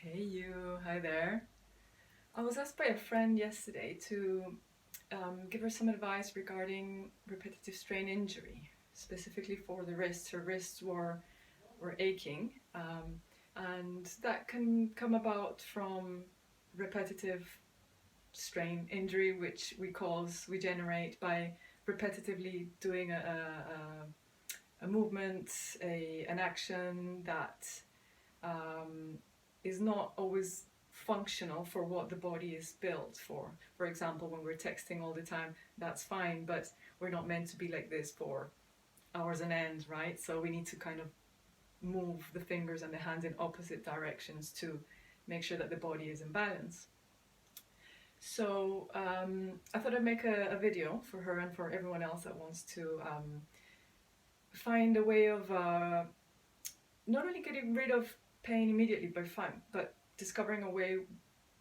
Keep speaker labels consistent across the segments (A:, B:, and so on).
A: Hey you, hi there. I was asked by a friend yesterday to give her some advice regarding repetitive strain injury, specifically for the wrists. Her wrists were aching, and that can come about from repetitive strain injury, which we generate by repetitively doing a movement, an action that um, is not always functional for what the body is built for. For example, when we're texting all the time, that's fine, but we're not meant to be like this for hours on end, right? So we need to kind of move the fingers and the hands in opposite directions to make sure that the body is in balance. So I thought I'd make a video for her and for everyone else that wants to find a way of not only getting rid of pain immediately by fun, but discovering a way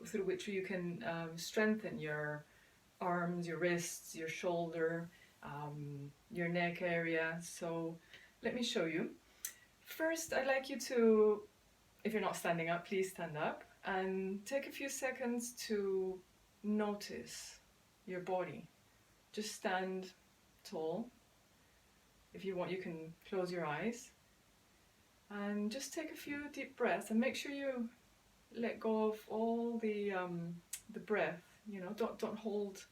A: through which you can strengthen your arms, your wrists, your shoulder, your neck area. So let me show you. First, I'd like you to, if you're not standing up, please stand up and take a few seconds to notice your body. Just stand tall. If you want, you can close your eyes. And just take a few deep breaths and make sure you let go of all the breath. You know, don't hold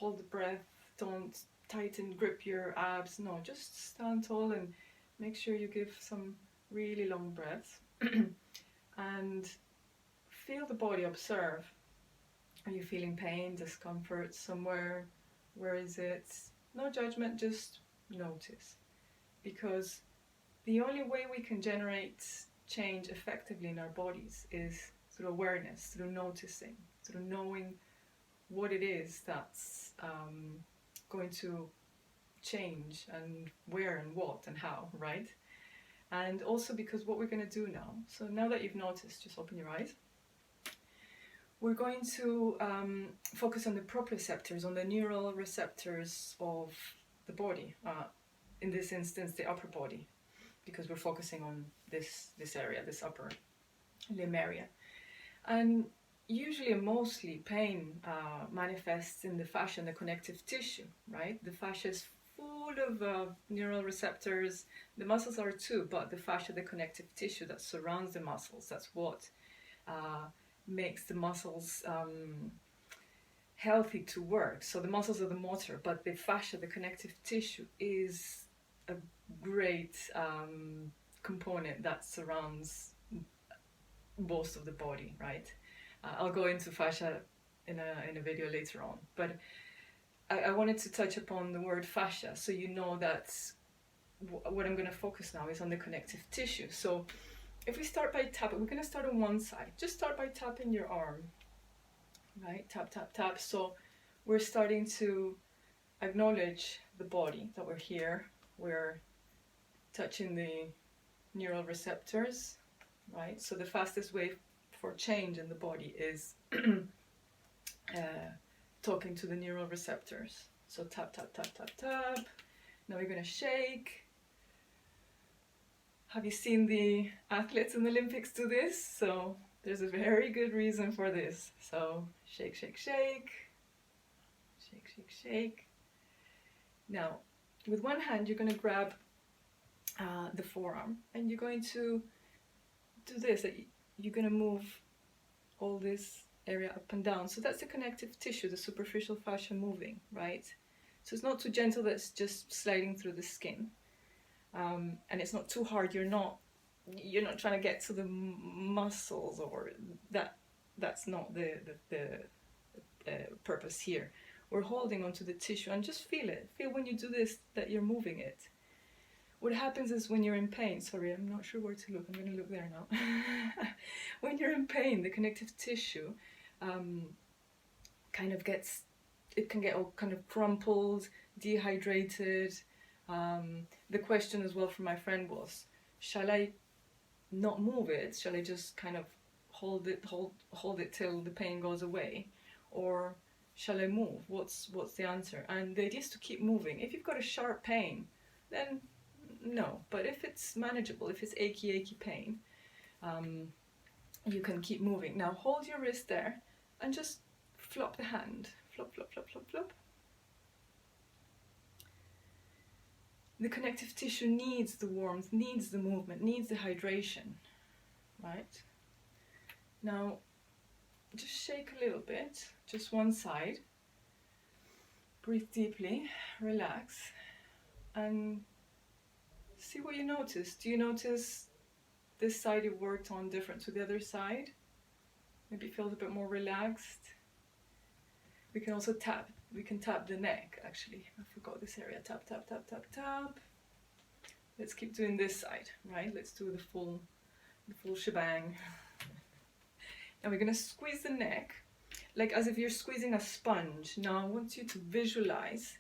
A: the breath. Don't tighten, grip your abs. No, just stand tall and make sure you give some really long breaths. And feel the body. Observe. Are you feeling pain, discomfort somewhere? Where is it? No judgment, just notice. Because the only way we can generate change effectively in our bodies is through awareness, through noticing, through knowing what it is that's going to change and where and what and how, right? And also because what we're going to do now, so now that you've noticed, just open your eyes. We're going to focus on the proprioceptors, on the neural receptors of the body, in this instance the upper body, because we're focusing on this area, this upper limb area. And usually and mostly pain manifests in the fascia and the connective tissue, right? The fascia is full of neural receptors. The muscles are too, but the fascia, the connective tissue that surrounds the muscles, that's what makes the muscles healthy to work. So the muscles are the motor, but the fascia, the connective tissue, is a great component that surrounds most of the body, right? I'll go into fascia in a video later on, but I wanted to touch upon the word fascia so you know that what I'm going to focus now is on the connective tissue. So if we start by tapping, we're going to start on one side. Just start by tapping your arm, right? Tap, tap, tap. So we're starting to acknowledge the body, that we're here. We're touching the neural receptors, right? So the fastest way for change in the body is talking to the neural receptors. So tap, tap, tap, tap, tap. Now we're going to shake. Have you seen the athletes in the Olympics do this? So there's a very good reason for this. So shake, shake, shake. Shake, shake, shake. Now, with one hand, you're going to grab the forearm and you're going to do this. You're going to move all this area up and down. So that's the connective tissue, the superficial fascia moving, right? So it's not too gentle, that's just sliding through the skin. And it's not too hard. You're not trying to get to the muscles, or that's not the purpose here. We're holding onto the tissue and just feel it. Feel when you do this that you're moving it. What happens is when you're in pain, sorry, I'm not sure where to look, I'm going to look there now. When you're in pain, the connective tissue kind of it can get all kind of crumpled, dehydrated. The question as well from my friend was, shall I not move it? Shall I just kind of hold it till the pain goes away? Or shall I move? What's the answer? And the idea is to keep moving. If you've got a sharp pain, then no. But if it's manageable, if it's achy pain, you can keep moving. Now hold your wrist there and just flop the hand. Flop, flop, flop, flop, flop. The connective tissue needs the warmth, needs the movement, needs the hydration, right? Now, just shake a little bit, just one side. Breathe deeply, relax, and see what you notice. Do you notice this side you've worked on different to the other side? Maybe it feels a bit more relaxed. We can also tap. We can tap the neck, actually. I forgot this area. Tap, tap, tap, tap, tap. Let's keep doing this side, right? Let's do the full shebang. Now we're going to squeeze the neck, like as if you're squeezing a sponge. Now I want you to visualize,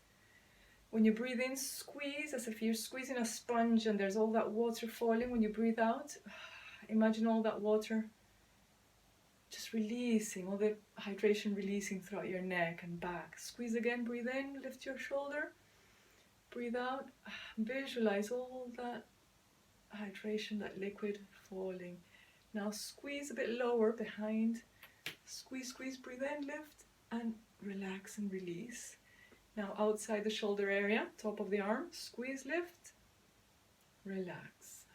A: when you breathe in, squeeze as if you're squeezing a sponge and there's all that water falling. When you breathe out, imagine all that water just releasing, all the hydration releasing throughout your neck and back. Squeeze again, breathe in, lift your shoulder, breathe out, visualize all that hydration, that liquid falling. Now squeeze a bit lower behind, squeeze, squeeze, breathe in, lift, and relax and release. Now outside the shoulder area, top of the arm, squeeze, lift, relax.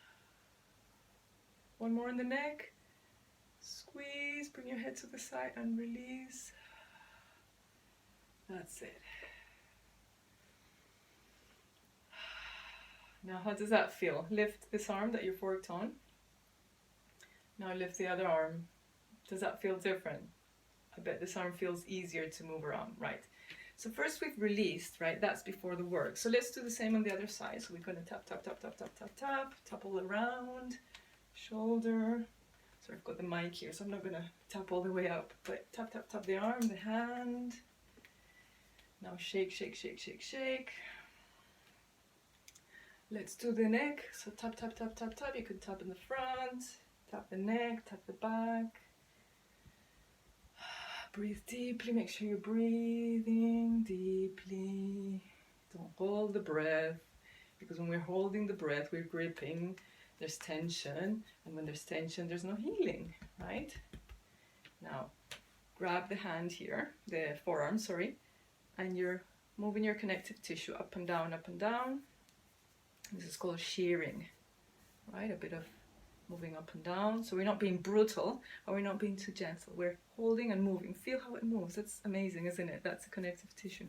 A: One more in the neck. Squeeze, bring your head to the side and release. That's it. Now how does that feel? Lift this arm that you've worked on. Now lift the other arm. Does that feel different? I bet this arm feels easier to move around, right? So first we've released, right? That's before the work. So let's do the same on the other side. So we're going to tap, tap, tap, tap, tap, tap, tap, tap all around, shoulder. So I've got the mic here, so I'm not going to tap all the way up, but tap, tap, tap the arm, the hand. Now shake, shake, shake, shake, shake. Let's do the neck. So tap, tap, tap, tap, tap. You could tap in the front, tap the neck, tap the back. Breathe deeply, make sure you're breathing deeply. Don't hold the breath, because when we're holding the breath, we're gripping. There's tension, and when there's tension, there's no healing, right? Now, grab the hand here, the forearm, sorry, and you're moving your connective tissue up and down, up and down. This is called shearing, right? A bit of moving up and down. So we're not being brutal, or we're not being too gentle. We're holding and moving. Feel how it moves. That's amazing, isn't it? That's a connective tissue.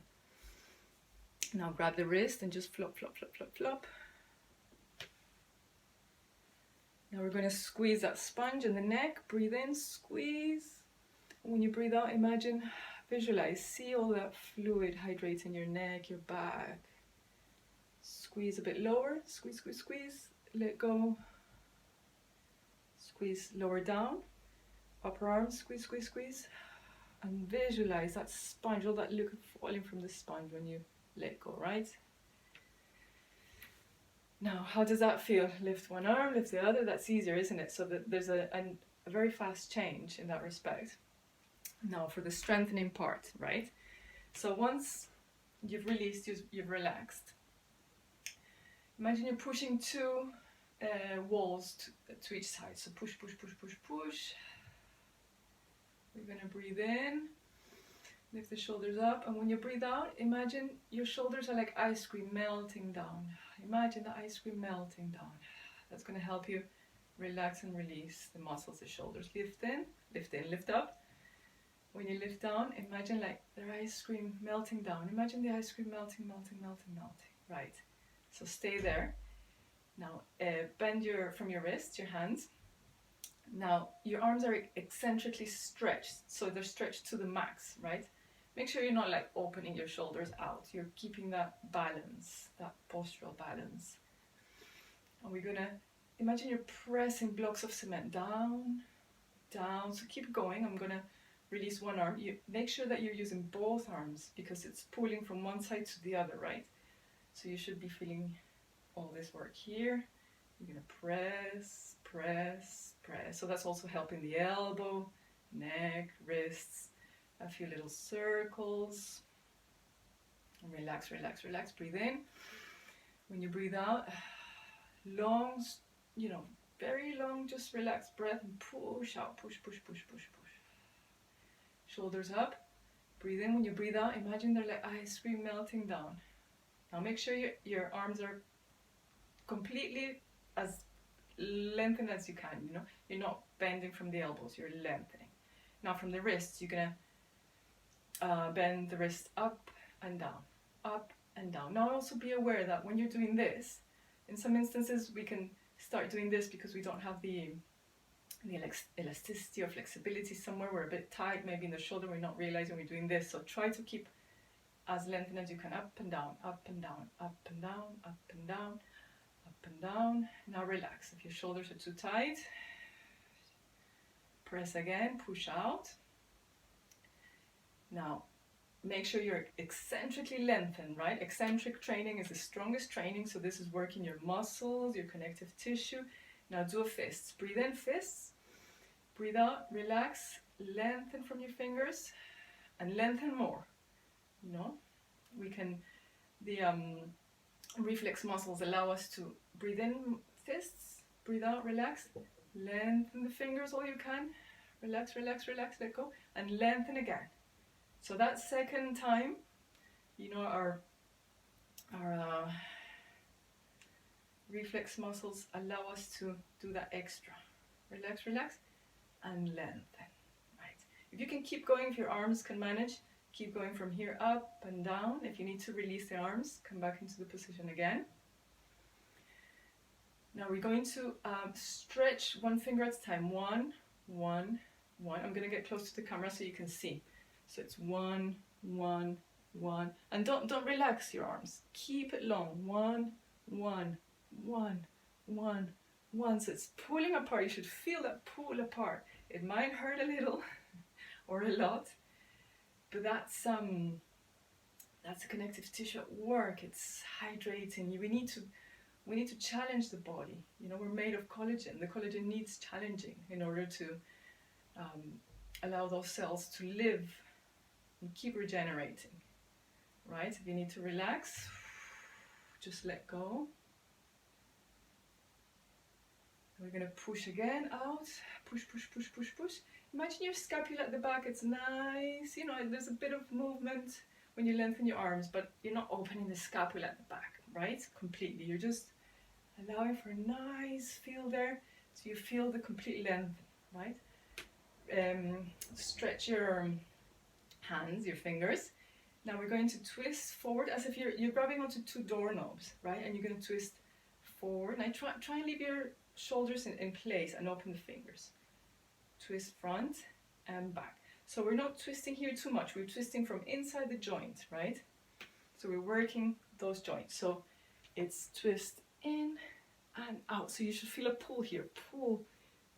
A: Now grab the wrist and just flop, flop, flop, flop, flop. Now we're going to squeeze that sponge in the neck. Breathe in, squeeze. When you breathe out, imagine, visualize, see all that fluid hydrating your neck, your back. Squeeze a bit lower, squeeze, squeeze, squeeze, let go. Squeeze lower down, upper arm, squeeze, squeeze, squeeze. And visualize that sponge, all that liquid falling from the sponge when you let go, right? Now, how does that feel? Lift one arm, lift the other. That's easier, isn't it? So that there's a very fast change in that respect. Now, for the strengthening part, right? So once you've released, you've relaxed. Imagine you're pushing two walls to each side. So push, push, push, push, push. We're going to breathe in. Lift the shoulders up, and when you breathe out, imagine your shoulders are like ice cream melting down. Imagine the ice cream melting down. That's going to help you relax and release the muscles, the shoulders. Lift in, lift up. When you lift down, imagine like the ice cream melting down. Imagine the ice cream melting, melting, melting, melting. Right. So stay there. Now bend from your wrists, your hands. Now your arms are eccentrically stretched, so they're stretched to the max, right? Make sure you're not like opening your shoulders out. You're keeping that balance, that postural balance. And we're gonna imagine you're pressing blocks of cement down, down. So keep going. I'm gonna release one arm. You make sure that you're using both arms, because it's pulling from one side to the other, right? So you should be feeling all this work here. You're gonna press, press, press. So that's also helping the elbow, neck, wrists. A few little circles. And relax, relax, relax. Breathe in. When you breathe out, long, very long, just relaxed breath and push out, push, push, push, push, push. Shoulders up, breathe in. When you breathe out, imagine they're like ice cream melting down. Now make sure your arms are completely as lengthened as you can, you know. You're not bending from the elbows, you're lengthening. Now from the wrists, you're gonna bend the wrist up and down, up and down. Now also be aware that when you're doing this, in some instances we can start doing this because we don't have the elasticity or flexibility somewhere. We're a bit tight, maybe in the shoulder, we're not realizing we're doing this. So try to keep as lengthened as you can, up and down, up and down, up and down, up and down, up and down. Now relax. If your shoulders are too tight, press again, push out. Now make sure you're eccentrically lengthened, right? Eccentric training is the strongest training, so this is working your muscles, your connective tissue. Now do a fist. Breathe in, fists. Breathe out, relax, lengthen from your fingers, and lengthen more. You know, we can, the reflex muscles allow us to breathe in, fists, breathe out, relax, lengthen the fingers all you can, relax, relax, relax, let go, and lengthen again. So that second time, you know, our reflex muscles allow us to do that extra. Relax, relax, and lengthen, right? If you can keep going, if your arms can manage, keep going from here up and down. If you need to release the arms, come back into the position again. Now we're going to stretch one finger at a time. One, one, one. I'm going to get close to the camera so you can see. So it's one, one, one. And don't relax your arms. Keep it long. One, one, one, one, one. So it's pulling apart. You should feel that pull apart. It might hurt a little or a lot, but that's a connective tissue at work. It's hydrating. We need to challenge the body. You know, we're made of collagen. The collagen needs challenging in order to allow those cells to live and keep regenerating, right? If you need to relax, just let go. We're going to push again out, push, push, push, push, push. Imagine your scapula at the back, it's nice, you know, there's a bit of movement when you lengthen your arms, but you're not opening the scapula at the back, right? Completely, you're just allowing for a nice feel there, so you feel the complete length, right? Stretch your hands, your fingers. Now we're going to twist forward as if you're grabbing onto two doorknobs, right? And you're going to twist forward. Now try and leave your shoulders in place and open the fingers. Twist front and back. So we're not twisting here too much. We're twisting from inside the joint, right? So we're working those joints. So it's twist in and out. So you should feel a pull here. Pull,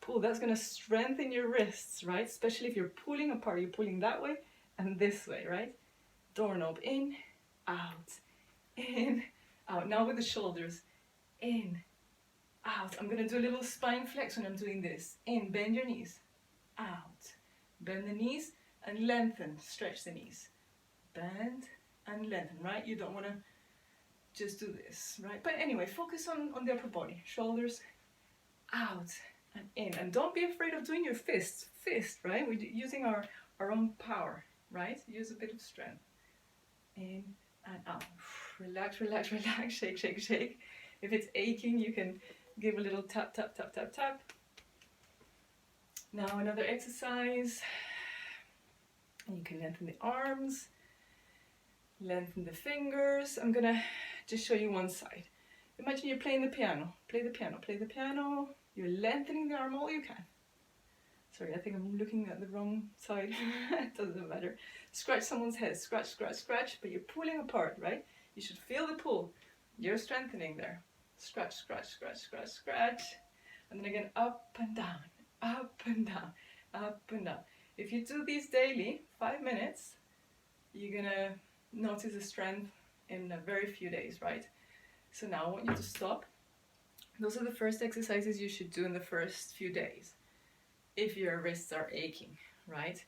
A: pull. That's going to strengthen your wrists, right? Especially if you're pulling apart. You're pulling that way and this way, right? Doorknob in, out, in, out. Now with the shoulders, in, out. I'm going to do a little spine flex when I'm doing this. In, bend your knees, out. Bend the knees and lengthen, stretch the knees. Bend and lengthen, right? You don't want to just do this, right? But anyway, focus on the upper body. Shoulders, out and in. And don't be afraid of doing your fists. Fist, right? We're using our own power, right? Use a bit of strength. In and out. Relax, relax, relax. Shake, shake, shake. If it's aching, you can give a little tap, tap, tap, tap, tap. Now another exercise. You can lengthen the arms, lengthen the fingers. I'm gonna just show you one side. Imagine you're playing the piano. Play the piano, play the piano. You're lengthening the arm all you can. Sorry, I think I'm looking at the wrong side. It doesn't matter. Scratch someone's head, scratch, scratch, scratch, but you're pulling apart, right? You should feel the pull. You're strengthening there. Scratch, scratch, scratch, scratch, scratch. And then again, up and down, up and down, up and down. If you do these daily, 5 minutes, you're gonna notice the strength in a very few days, right? So now I want you to stop. Those are the first exercises you should do in the first few days, if your wrists are aching, right?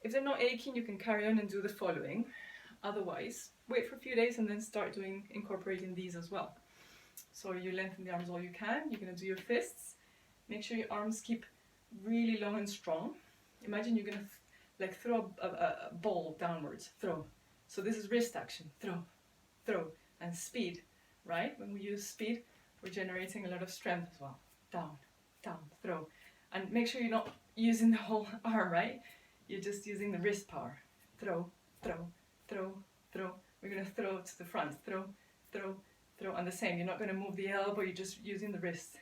A: If they're not aching, you can carry on and do the following. Otherwise, wait for a few days and then start incorporating these as well. So you lengthen the arms all you can. You're going to do your fists. Make sure your arms keep really long and strong. Imagine you're gonna like throw a ball downwards, throw. So this is wrist action, throw, throw, and speed, right? When we use speed, we're generating a lot of strength as well. Down, down, throw. And make sure you're not using the whole arm, right? You're just using the wrist power. Throw, throw, throw, throw. We're gonna throw to the front, throw, throw, throw. And the same, you're not gonna move the elbow, you're just using the wrist.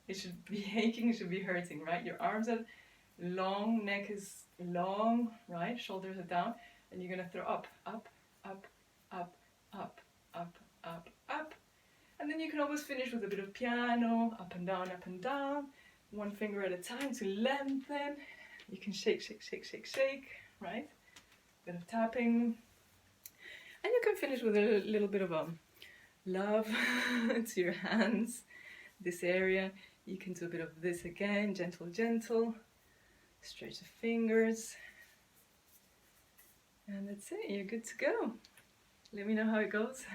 A: It should be aching, it should be hurting, right? Your arms are long, neck is long, right? Shoulders are down, and you're gonna throw up, up, up, up, up, up, up, up. And then you can always finish with a bit of piano, up and down, one finger at a time to lengthen. You can shake, shake, shake, shake, shake, right? Bit of tapping. And you can finish with a little bit of love to your hands, this area. You can do a bit of this again, gentle, gentle. Stretch the fingers. And that's it, you're good to go. Let me know how it goes.